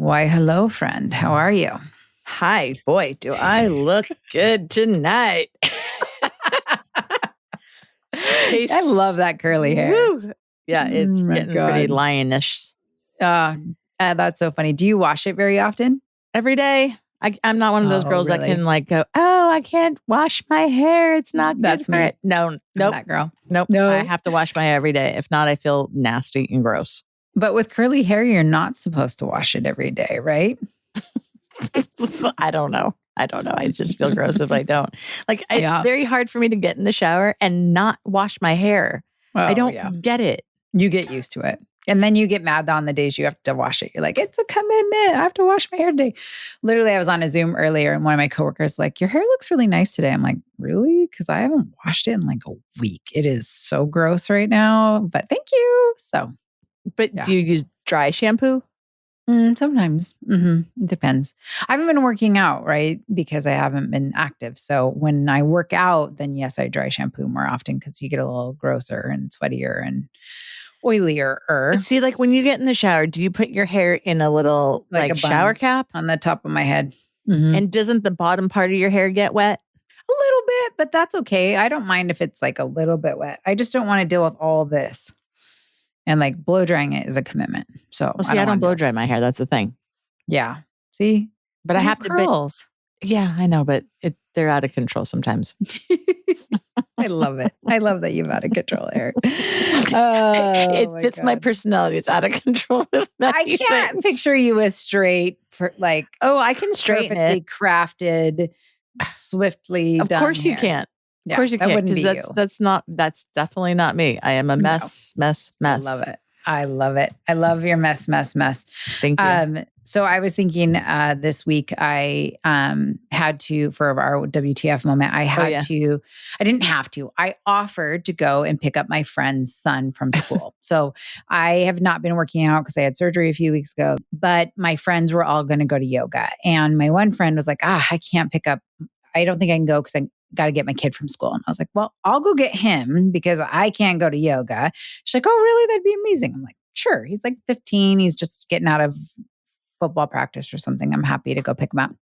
Why, hello, friend. How are you? Hi, boy, do I look good tonight. I love that curly hair. Woo. Yeah, it's getting pretty God. lionish. That's so funny. Do you wash it very often? Every day. I'm not one of those girls that really? can like go, oh, I can't wash my hair. It's not good That's for me. it. No, I'm nope. that girl. Nope. No. I have to wash my hair every day. If not, I feel nasty and gross. But with curly hair, you're not supposed to wash it every day, right? I don't know. I just feel gross if I don't. Like, it's very hard for me to get in the shower and not wash my hair. I don't get it. You get used to it. And then you get mad on the days you have to wash it. You're like, it's a commitment. I have to wash my hair today. Literally, I was on a Zoom earlier and one of my coworkers like, your hair looks really nice today. I'm like, really? Because I haven't washed it in like a week. It is so gross right now, but thank you. So, But do you use dry shampoo? Sometimes. It depends. I haven't been working out, right? Because I haven't been active. So when I work out, then yes, I dry shampoo more often because you get a little grosser and sweatier and oilier. But see, like when you get in the shower, do you put your hair in a little like a shower bun cap? On the top of my head. And doesn't the bottom part of your hair get wet? A little bit, but that's okay. I don't mind if it's like a little bit wet. I just don't want to deal with all this. And like blow drying it is a commitment. So well, see, I don't blow dry my hair. That's the thing. Yeah. See? But I have to curls. Yeah, I know, but they're out of control sometimes. I love it. I love that you have out of control hair. It fits my personality. It's out of control. I can't picture you as straight for like, I can straighten perfectly it. crafted, swiftly Of done course you hair. can't. Yeah, of course you that can't. wouldn't be you. That's definitely not me. I am a mess. I love it. I love it. I love your mess. Thank you. So I was thinking this week I had to, for our WTF moment, I didn't have to. I offered to go and pick up my friend's son from school. So I have not been working out because I had surgery a few weeks ago, but my friends were all going to go to yoga. And my one friend was like, I can't pick up. I don't think I can go because I got to get my kid from school. And I was like, well, I'll go get him because I can't go to yoga. She's like, oh, really? That'd be amazing. I'm like, sure. He's like 15. He's just getting out of football practice or something. I'm happy to go pick him up.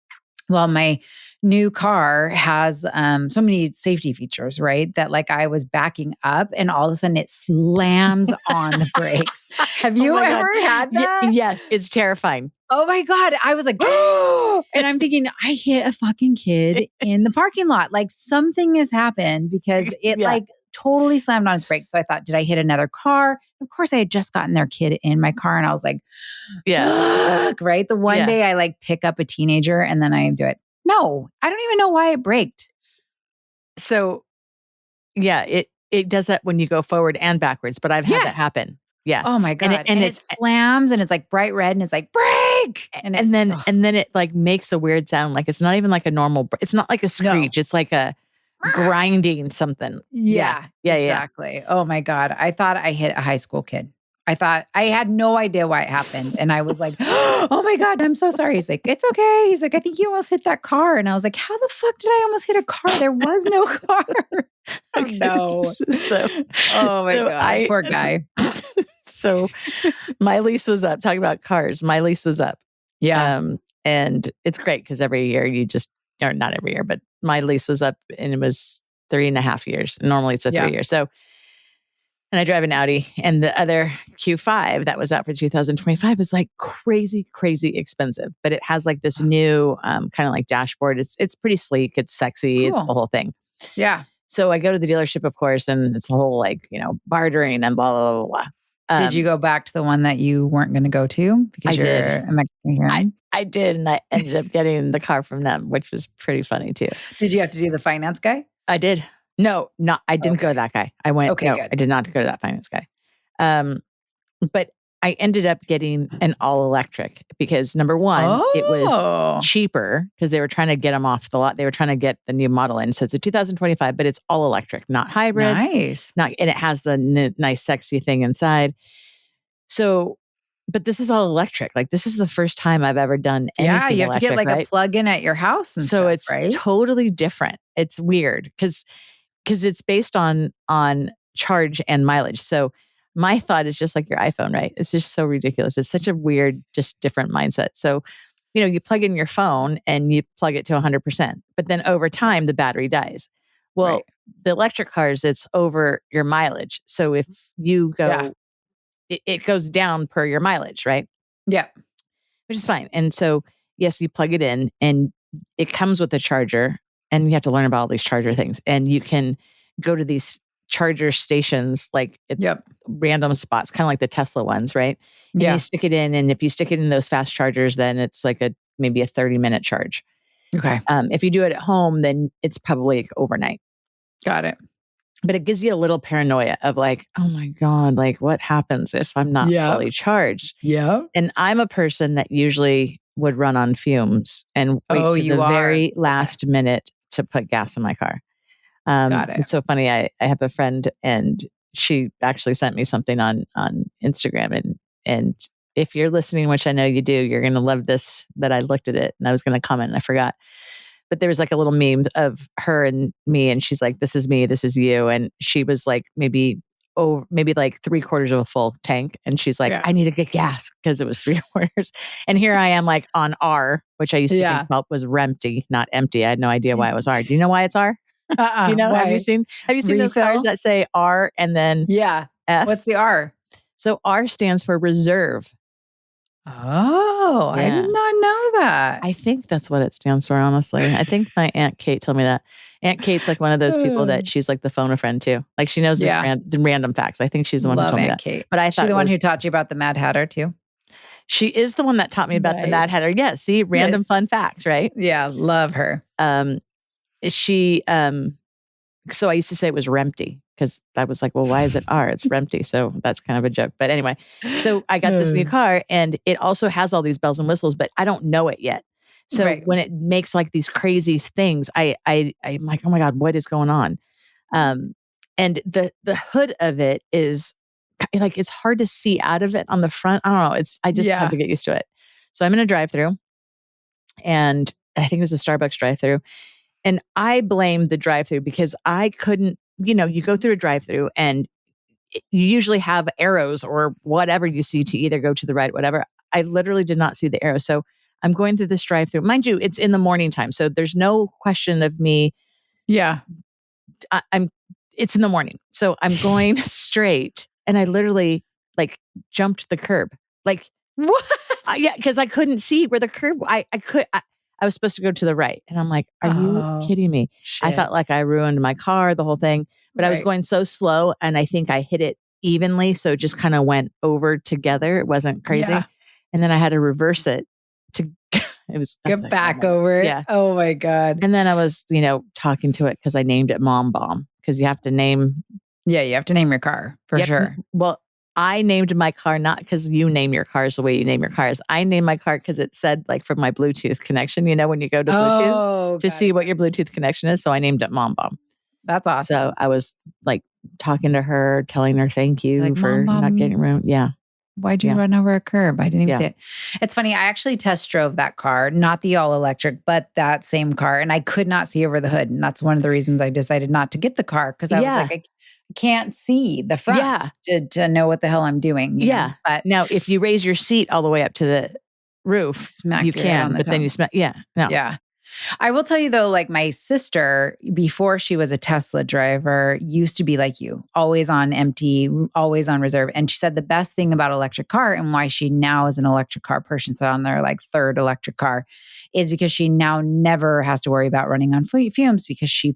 Well, my new car has so many safety features, right? That like I was backing up and all of a sudden it slams on the brakes. Have you ever had that? Yes, it's terrifying. Oh my God. I was like, and I'm thinking, I hit a fucking kid in the parking lot. Like something has happened because it like totally slammed on its brakes. So I thought, did I hit another car? Of course, I had just gotten their kid in my car and I was like, right? The one day I like pick up a teenager and then I do it. No, I don't even know why it braked. So it does that when you go forward and backwards, but I've had that happen. Yeah. Oh my God. And it slams and it's like bright red and it's like brake. And then it like makes a weird sound. Like it's not even like a normal, it's not like a screech. No. It's like a grinding something. Yeah, exactly. Oh my God. I thought I hit a high school kid. I thought I had no idea why it happened. And I was like, oh my God, I'm so sorry. He's like, it's okay. He's like, I think you almost hit that car. And I was like, how the fuck did I almost hit a car? There was no car. No. Oh my God. Poor guy. So my lease was up. Talking about cars, my lease was up. Yeah. And it's great because every year or not every year, but my lease was up and it was 3.5 years. Normally it's 3 years. So, and I drive an Audi and the other Q5 that was out for 2025 was like crazy expensive, but it has like this new kind of like dashboard. It's pretty sleek. It's sexy. Cool. It's the whole thing. Yeah. So I go to the dealership, of course, and it's a whole like, bartering and blah, blah, blah, blah. Did you go back to the one that you weren't going to go to? Because I did. A Mexican here? I did. And I ended up getting the car from them, which was pretty funny too. Did you have to do the finance guy? I did. No, I didn't go to that guy. I went, good. I did not go to that finance guy. But I ended up getting an all electric because number one, it was cheaper because they were trying to get them off the lot. They were trying to get the new model in. So it's a 2025, but it's all electric, not hybrid. Nice. And it has the nice, sexy thing inside. So, but this is all electric. Like this is the first time I've ever done anything electric. Yeah, you have to get like a plug-in at your house and so stuff, it's right? totally different. It's weird because it's based on charge and mileage. So my thought is just like your iPhone, right? It's just so ridiculous. It's such a weird, just different mindset. So, you plug in your phone and you plug it to 100%, but then over time, the battery dies. Well, the electric cars, it's over your mileage. So if you go, it goes down per your mileage, right? Yeah. Which is fine. And so, yes, you plug it in and it comes with a charger, and you have to learn about all these charger things. And you can go to these charger stations, like at random spots, kind of like the Tesla ones, right? And you stick it in. And if you stick it in those fast chargers, then it's like maybe a 30-minute charge. Okay. If you do it at home, then it's probably like overnight. Got it. But it gives you a little paranoia of like, oh my God, like what happens if I'm not fully charged? Yeah. And I'm a person that usually would run on fumes and wait to the very last minute to put gas in my car. Got it. It's so funny. I have a friend, and she actually sent me something on Instagram. And if you're listening, which I know you do, you're going to love this, that I looked at it and I was going to comment and I forgot. But there was like a little meme of her and me, and she's like, this is me, this is you. And she was like, maybe like 3/4 of a full tank. And she's like, I need to get gas, because it was 3/4. And here I am like on R, which I used to think was rempty, not empty. I had no idea why it was R. Do you know why it's R? You know, why? Have you seen those cars that say R and then F? What's the R? So R stands for reserve. Oh, I did not know that. I think that's what it stands for, honestly. I think my Aunt Kate told me that. Aunt Kate's like one of those people that she's like the phone a friend too. Like she knows this random facts. I think she's the one who told me that. Kate. But I thought she's the one who taught you about the Mad Hatter too. She is the one that taught me about the Mad Hatter. Yeah, see, random fun facts, right? Yeah, love her. So I used to say it was rempty, because I was like, well, why is it R? It's rempty. So that's kind of a joke. But anyway, so I got this new car, and it also has all these bells and whistles, but I don't know it yet. So when it makes like these crazy things, I'm like, oh my God, what is going on? And the hood of it is like, it's hard to see out of it on the front. I don't know. I just have to get used to it. So I'm in a drive-thru, and I think it was a Starbucks drive-thru. And I blame the drive-thru because I couldn't, you go through a drive-thru and you usually have arrows or whatever you see to either go to the right, whatever. I literally did not see the arrow. So I'm going through this drive-thru. Mind you, it's in the morning time. So there's no question of me. Yeah. It's in the morning. So I'm going straight, and I literally like jumped the curb. Like, what? Yeah. Cause I couldn't see where the curb, I was supposed to go to the right. And I'm like, are you kidding me? Shit. I felt like I ruined my car, the whole thing. But I was going so slow, and I think I hit it evenly. So it just kind of went over together. It wasn't crazy. Yeah. And then I had to reverse it to get back over it. Yeah. Oh my God. And then I was, talking to it, because I named it Mom Bomb, because you have to name. Yeah, you have to name your car for sure. Well, I named my car not because you name your cars the way you name your cars. I named my car because it said, like, from my Bluetooth connection, when you go to Bluetooth to see what your Bluetooth connection is. So I named it Mom Bomb. That's awesome. So I was like talking to her, telling her thank you for not getting ruined. Yeah. Why'd you run over a curb? I didn't even see it. It's funny. I actually test drove that car, not the all electric, but that same car. And I could not see over the hood. And that's one of the reasons I decided not to get the car. Because I was like, I can't see the front to know what the hell I'm doing. You know? But now, if you raise your seat all the way up to the roof, you can, but then you smack. Yeah. No. Yeah. I will tell you though, like my sister, before she was a Tesla driver, used to be like you, always on empty, always on reserve. And she said the best thing about electric car, and why she now is an electric car person, so on their like third electric car, is because she now never has to worry about running on fumes, because she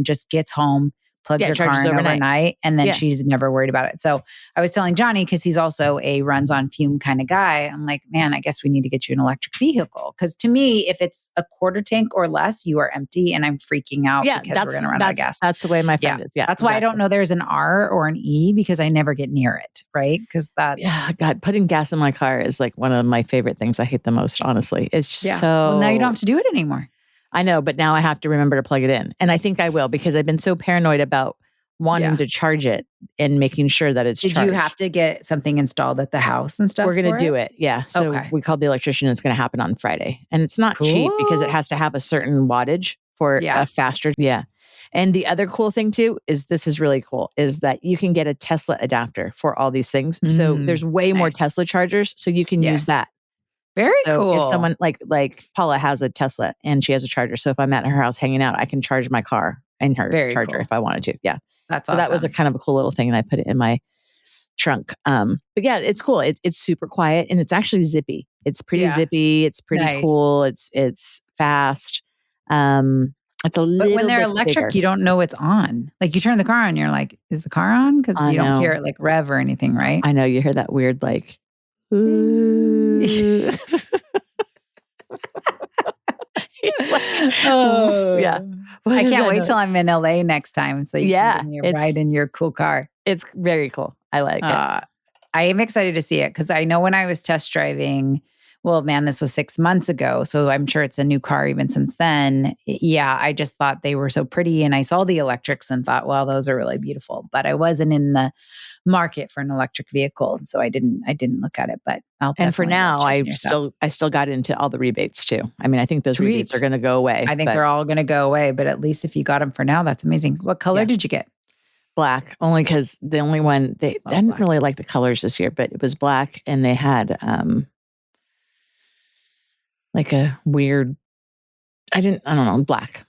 just gets home, plugs her car in overnight, and then she's never worried about it. So I was telling Johnny, because he's also a runs on fume kind of guy, I'm like, man, I guess we need to get you an electric vehicle. Because to me, if it's a quarter tank or less, you are empty, and I'm freaking out because we're going to run out of gas. That's the way my friend is. Yeah, that's why I don't know there's an R or an E, because I never get near it, right? Because that's... Yeah, God, putting gas in my car is like one of my favorite things I hate the most, honestly. It's so... Well, now you don't have to do it anymore. I know, but now I have to remember to plug it in. And I think I will, because I've been so paranoid about wanting to charge it and making sure that it's charged. Did you have to get something installed at the house and stuff? We're going to do it. Yeah. So we called the electrician. It's going to happen on Friday. And it's not cheap, because it has to have a certain wattage for a faster. Yeah. And the other cool thing too is this is really cool is that you can get a Tesla adapter for all these things. So there's way more Tesla chargers, so you can use that. Very cool. If someone like Paula has a Tesla and she has a charger, so if I'm at her house hanging out, I can charge my car and her charger if I wanted to. Yeah, that's so that was a kind of a cool little thing, and I put it in my trunk. But yeah, it's cool. It's super quiet and it's actually zippy. It's pretty zippy. It's pretty cool. It's fast. It's a little. But when they're electric, bigger. You don't know it's on. Like you turn the car on, you're like, "Is the car on?" Because you don't hear it like rev or anything, right? I know you hear that weird like. Ooh. Yeah. I can't wait till I'm in LA next time, so you can give me a ride in your cool car. It's very cool. I like it. I am excited to see it because I know when I was test driving. Well, man, this was 6 months ago. So I'm sure it's a new car even since then. Yeah, I just thought they were so pretty. And I saw the electrics and thought, well, those are really beautiful. But I wasn't in the market for an electric vehicle. And so I didn't look at it. But and for now, I still got into all the rebates too. I mean, I think those rebates are going to go away. I think they're all going to go away. But at least if you got them for now, that's amazing. What color did you get? Black, only because the only one, I didn't really like the colors this year, but it was black and they had like a weird, I don't know, black.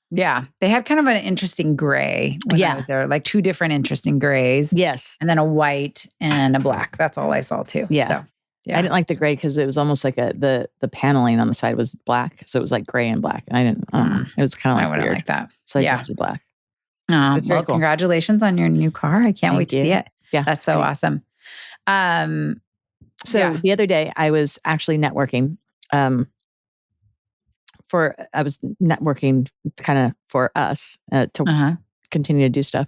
Yeah. They had kind of an interesting gray when I was there, like two different interesting grays. Yes. And then a white and a black. That's all I saw too. Yeah. So, I didn't like the gray because it was almost like the paneling on the side was black. So it was like gray and black. And I didn't know. It was kind of like I wouldn't weird. like that. So I just did black. Well, cool. Congratulations on your new car. I can't wait to see it. Yeah. That's so awesome. So the other day I was actually networking. I was networking kind of for us to continue to do stuff.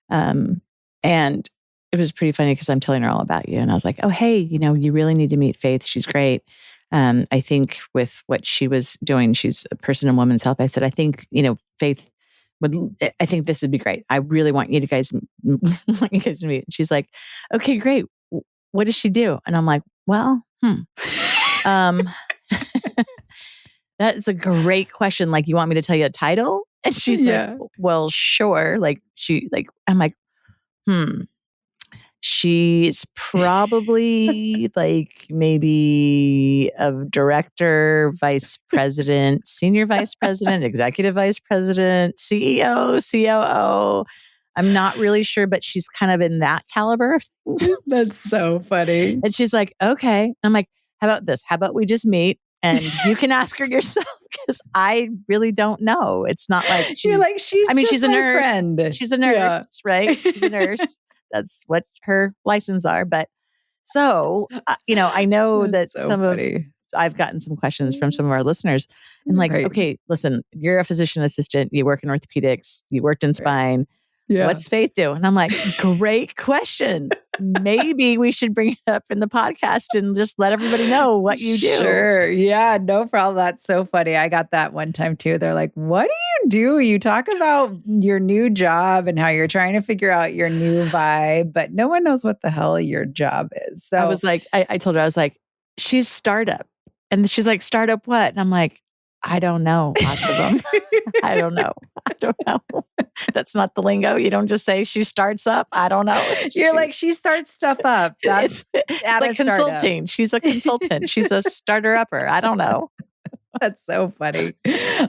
And it was pretty funny because I'm telling her all about you. And I was like, oh, hey, you really need to meet Faith. She's great. I think with what she was doing, she's a person in women's health. I said, I think, Faith I think this would be great. I really want you guys to meet. She's like, okay, great. What does she do? And I'm like, well, that's a great question. Like, you want me to tell you a title? And she's like, well, sure. I'm like, she's probably like maybe a director, vice president, senior vice president, executive vice president, CEO, COO. I'm not really sure, but she's kind of in that caliber of things. That's so funny. And she's like, okay. I'm like, how about this? How about we just meet and you can ask her yourself because I really don't know. It's not like she's a nurse. Friend. She's a nurse, right? She's a nurse. That's what her license are. But so, I know that I've gotten some questions from some of our listeners and okay, listen, you're a physician assistant. You work in orthopedics. You worked in spine. Yeah. What's Faith do? And I'm like, great question. Maybe we should bring it up in the podcast and just let everybody know what you do. Sure. Yeah, no problem. That's so funny. I got that one time too. They're like, what do you do? You talk about your new job and how you're trying to figure out your new vibe, but no one knows what the hell your job is. So I was like, I told her, I was like, she's startup. And she's like, startup what? And I'm like, I don't know. Autism. I don't know. That's not the lingo. You don't just say she starts up. I don't know. You're like, she starts stuff up. That's it's like consulting. She's a consultant. She's a starter upper. I don't know. That's so funny.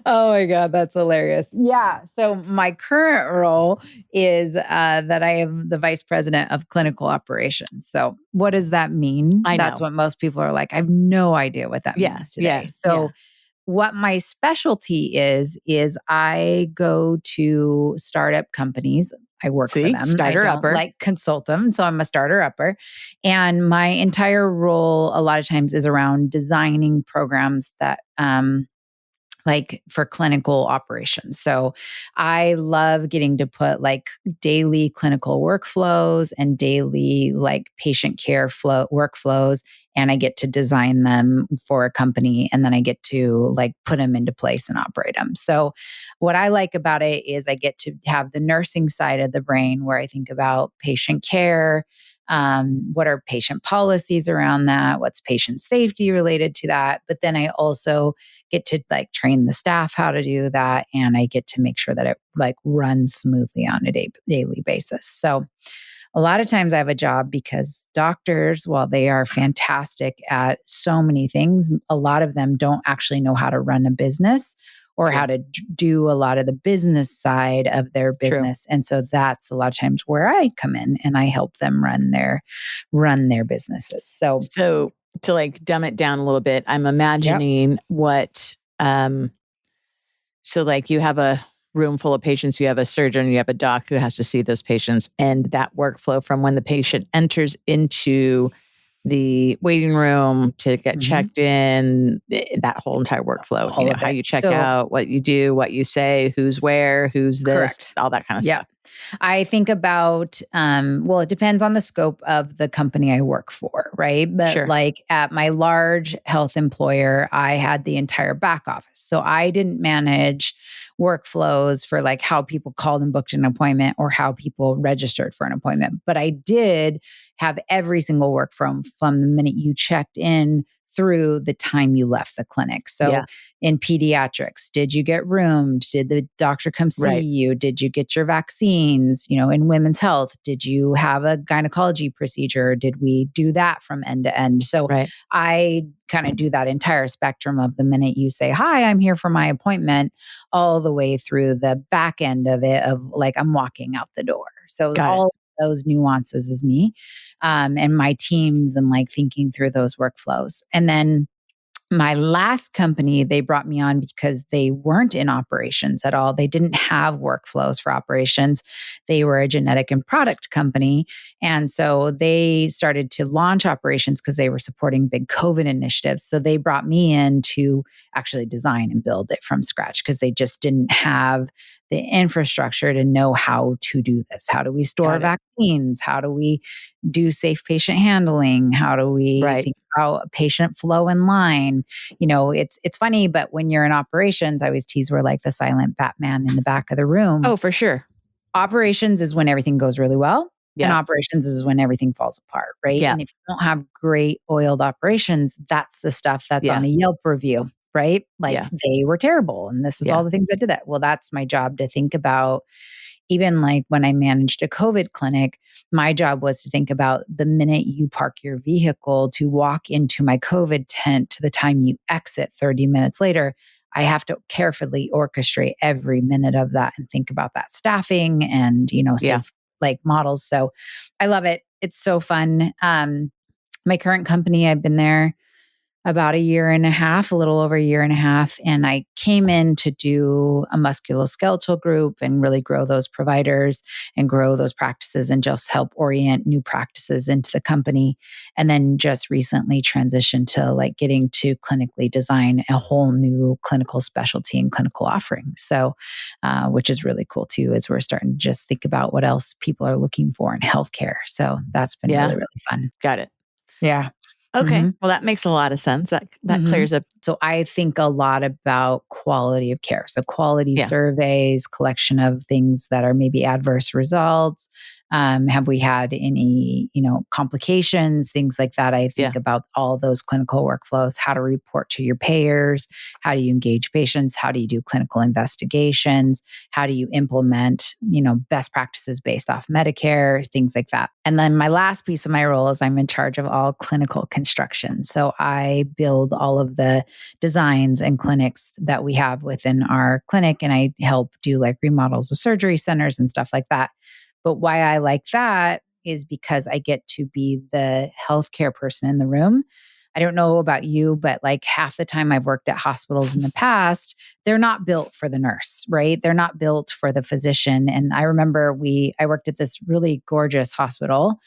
Oh my God, that's hilarious. Yeah. So my current role is that I am the vice president of clinical operations. So what does that mean? That's what most people are like. I have no idea what that means today. So what my specialty is I go to startup companies. I work for them. Starter upper. Like consult them. So I'm a starter upper. And my entire role a lot of times is around designing programs that like for clinical operations. So I love getting to put like daily clinical workflows and daily like patient care workflows. And I get to design them for a company and then I get to like put them into place and operate them. So what I like about it is I get to have the nursing side of the brain where I think about patient care, What are patient policies around that? What's patient safety related to that? But then I also get to like train the staff how to do that. And I get to make sure that it like runs smoothly on a daily basis. So a lot of times I have a job because doctors, while they are fantastic at so many things, a lot of them don't actually know how to run a business or how to do a lot of the business side of their business. And so that's a lot of times where I come in and I help them run their businesses. So to like dumb it down a little bit, I'm imagining what, so like you have a room full of patients, you have a surgeon, you have a doc who has to see those patients, and that workflow from when the patient enters into the waiting room to get checked in, that whole entire workflow, how you check out, what you do, what you say, who's where, who's this, all that kind of stuff. I think about, it depends on the scope of the company I work for, right? But like at my large health employer, I had the entire back office. So I didn't manage workflows for like how people called and booked an appointment or how people registered for an appointment. But I did have every single work from the minute you checked in through the time you left the clinic. So in pediatrics, did you get roomed? Did the doctor come see you? Did you get your vaccines? In women's health, did you have a gynecology procedure? Did we do that from end to end? So I kind of do that entire spectrum of the minute you say, hi, I'm here for my appointment, all the way through the back end of it of like, I'm walking out the door. So all those nuances is me and my teams and like thinking through those workflows. And then my last company, they brought me on because they weren't in operations at all. They didn't have workflows for operations. They were a genetic and product company. And so they started to launch operations because they were supporting big COVID initiatives. So they brought me in to actually design and build it from scratch because they just didn't have the infrastructure to know how to do this. How do we store vaccines? How do we do safe patient handling? How do we think about patient flow in line? It's funny, but when you're in operations, I always tease we're like the silent Batman in the back of the room. Oh, for sure. Operations is when everything goes really well. And operations is when everything falls apart, right? And if you don't have great oiled operations, that's the stuff that's on a Yelp review, right? Like they were terrible. And this is all the things that did that. Well, that's my job to think about. Even like when I managed a COVID clinic, my job was to think about the minute you park your vehicle to walk into my COVID tent to the time you exit 30 minutes later. I have to carefully orchestrate every minute of that and think about that staffing and, safe like models. So I love it. It's so fun. My current company, I've been there about a year and a half, a little over a year and a half. And I came in to do a musculoskeletal group and really grow those providers and grow those practices and just help orient new practices into the company. And then just recently transitioned to like getting to clinically design a whole new clinical specialty and clinical offering. So, which is really cool too, as we're starting to just think about what else people are looking for in healthcare. So that's been really, really fun. Got it. Yeah. Okay. Well, that makes a lot of sense. That clears up. So I think a lot about quality of care. So quality surveys, collection of things that are maybe adverse results. Have we had any, complications, things like that? I think about all those clinical workflows, how to report to your payers, how do you engage patients, how do you do clinical investigations, how do you implement, best practices based off Medicare, things like that. And then my last piece of my role is I'm in charge of all clinical construction. So I build all of the designs and clinics that we have within our clinic, and I help do like remodels of surgery centers and stuff like that. But why I like that is because I get to be the healthcare person in the room. I don't know about you, but like half the time I've worked at hospitals in the past, they're not built for the nurse, right? They're not built for the physician. And I remember I worked at this really gorgeous hospital,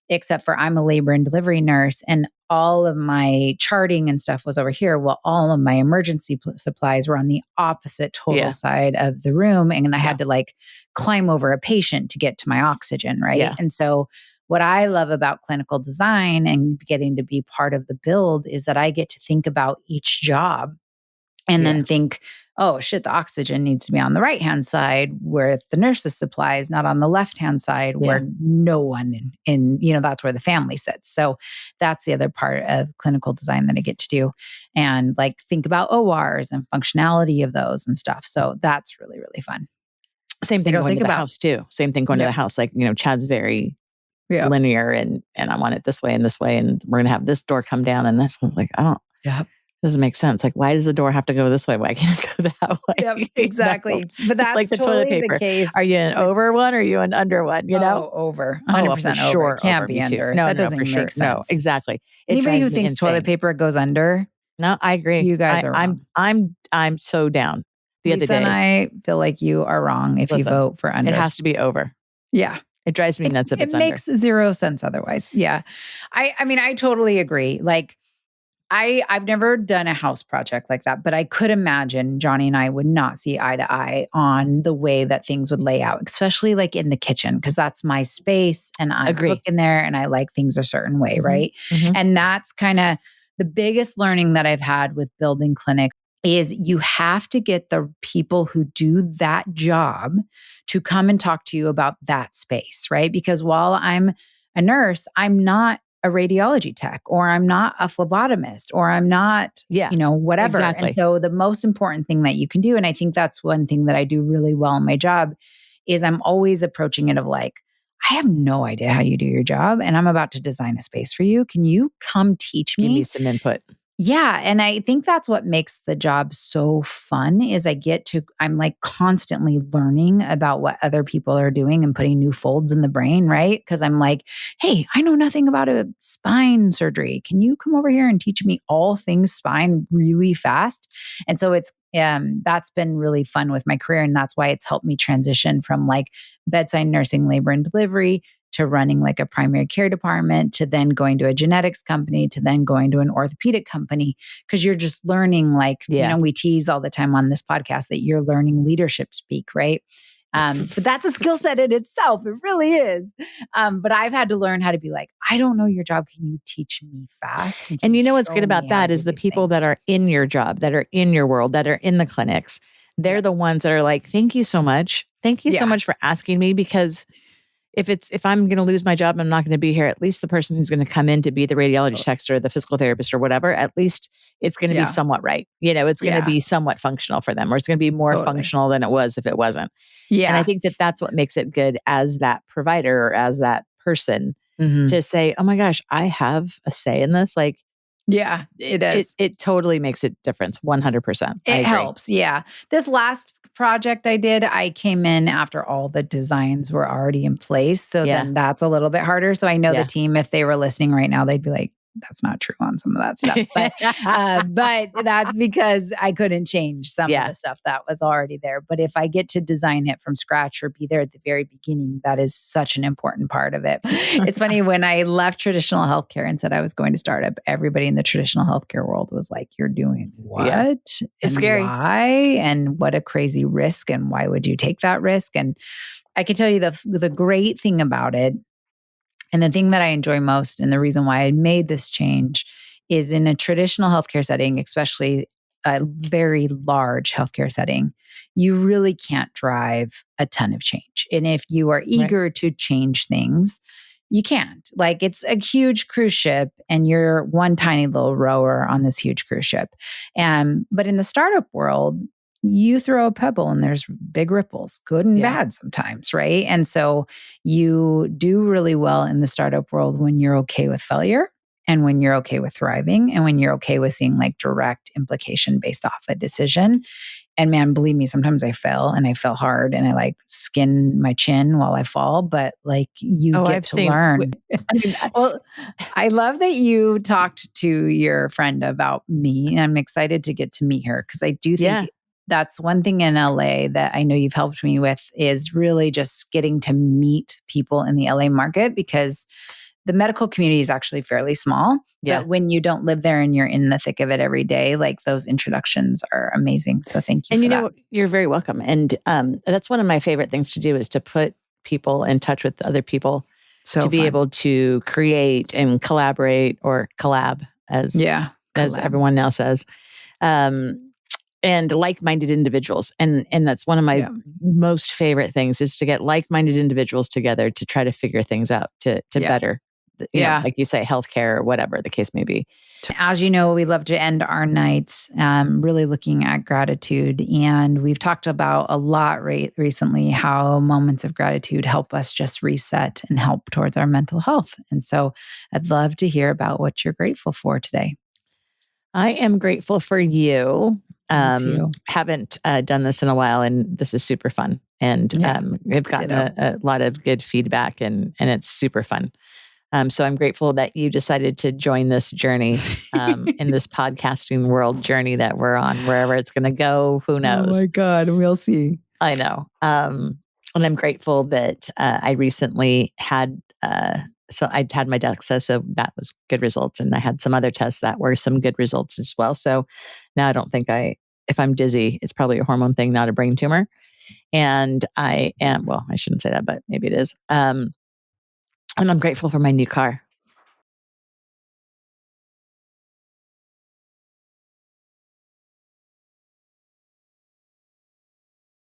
except for I'm a labor and delivery nurse, and all of my charting and stuff was over here. Well, all of my emergency supplies were on the opposite total side of the room. And I had to like climb over a patient to get to my oxygen, right? Yeah. And so what I love about clinical design and getting to be part of the build is that I get to think about each job and then think, oh shit, the oxygen needs to be on the right-hand side where the nurse's supplies, not on the left-hand side where no one in, that's where the family sits. So that's the other part of clinical design that I get to do. And like think about ORs and functionality of those and stuff. So that's really, really fun. Same thing going to the house too. Same thing going to the house. Like, Chad's very linear and I want it this way and this way. And we're going to have this door come down and this. I was like, doesn't make sense. Like, why does the door have to go this way? Why can't it go that way? Yep, exactly. But that's like the totally toilet paper. The case. Are you an over one or are you an under one? Over. 100% over. Sure, Can't over be under. No, that doesn't for make sure. sense. No, exactly. Anybody who thinks toilet paper goes under. No, I agree. You guys are wrong. I'm so down. Lisa other day, and I feel like you are wrong if you vote for under. It has to be over. Yeah. It drives me nuts if it's under. It makes zero sense otherwise. Yeah. I mean, I totally agree. Like, I've never done a house project like that, but I could imagine Johnny and I would not see eye to eye on the way that things would lay out, especially like in the kitchen, because that's my space and I'm cooking there and I like things a certain way, right? Mm-hmm. And that's kind of the biggest learning that I've had with building clinics is you have to get the people who do that job to come and talk to you about that space, right? Because while I'm a nurse, I'm not a radiology tech, or I'm not a phlebotomist, or I'm not, whatever. Exactly. And so the most important thing that you can do, and I think that's one thing that I do really well in my job, is I'm always approaching it of like, I have no idea how you do your job, and I'm about to design a space for you. Can you come teach me? Give me some input. Yeah. And I think that's what makes the job so fun is I'm like constantly learning about what other people are doing and putting new folds in the brain, right? Because I'm like, hey, I know nothing about a spine surgery. Can you come over here and teach me all things spine really fast? And so that's been really fun with my career. And that's why it's helped me transition from like bedside nursing, labor and delivery to running like a primary care department, to then going to a genetics company, to then going to an orthopedic company. Because you're just learning we tease all the time on this podcast that you're learning leadership speak, right? But that's a skill set in itself. It really is. But I've had to learn how to be like, I don't know your job. Can you teach me fast? And you know what's good about that is the people that are in your job, that are in your world, that are in the clinics. They're the ones that are like, thank you so much. Thank you so much for asking me, because if I'm going to lose my job, I'm not going to be here. At least the person who's going to come in to be the radiology tech or the physical therapist or whatever, at least it's going to be somewhat right. It's going to be somewhat functional for them, or it's going to be more functional than it was if it wasn't. Yeah. And I think that that's what makes it good as that provider or as that person to say, oh my gosh, I have a say in this. Like, yeah, it does. It totally makes a difference. 100%. It helps. Yeah. This last project I did, I came in after all the designs were already in place. So then that's a little bit harder. So I know the team, if they were listening right now, they'd be like, that's not true on some of that stuff. But that's because I couldn't change some of the stuff that was already there. But if I get to design it from scratch or be there at the very beginning, that is such an important part of it. It's funny, when I left traditional healthcare and said I was going to start up, everybody in the traditional healthcare world was like, you're doing what? Yeah. It's scary. Why? And what a crazy risk. And why would you take that risk? And I can tell you the great thing about it, and the thing that I enjoy most, and the reason why I made this change, is in a traditional healthcare setting, especially a very large healthcare setting, you really can't drive a ton of change. And if you are eager to change things, you can't. Like, it's a huge cruise ship and you're one tiny little rower on this huge cruise ship. But in the startup world, you throw a pebble and there's big ripples, good and bad sometimes, right? And so you do really well in the startup world when you're okay with failure, and when you're okay with thriving, and when you're okay with seeing like direct implication based off a decision. And man, believe me, sometimes I fail, and I fail hard, and I like skin my chin while I fall, but like get to learn. Well, I love that you talked to your friend about me, and I'm excited to get to meet her, because I do think that's one thing in LA that I know you've helped me with, is really just getting to meet people in the LA market, because the medical community is actually fairly small. Yeah. But when you don't live there and you're in the thick of it every day, like, those introductions are amazing. So thank you. And you're very welcome. And that's one of my favorite things to do, is to put people in touch with other people, to be able to create and collaborate, or collab, as everyone now says. and like-minded individuals. And that's one of my most favorite things, is to get like-minded individuals together to try to figure things out to better, you know, like you say, healthcare or whatever the case may be. As you know, we love to end our nights really looking at gratitude. And we've talked about a lot recently how moments of gratitude help us just reset and help towards our mental health. And so I'd love to hear about what you're grateful for today. I am grateful for you. Me too. Haven't done this in a while, and this is super fun. And we've gotten a lot of good feedback, and it's super fun. So I'm grateful that you decided to join this journey in this podcasting world journey that we're on. Wherever it's going to go, who knows? Oh my God, we'll see. I know. And I'm grateful that I recently had, so I had my DEXA, so that was good results. And I had some other tests that were some good results as well. So now I don't think if I'm dizzy, it's probably a hormone thing, not a brain tumor. And I shouldn't say that, but maybe it is. And I'm grateful for my new car.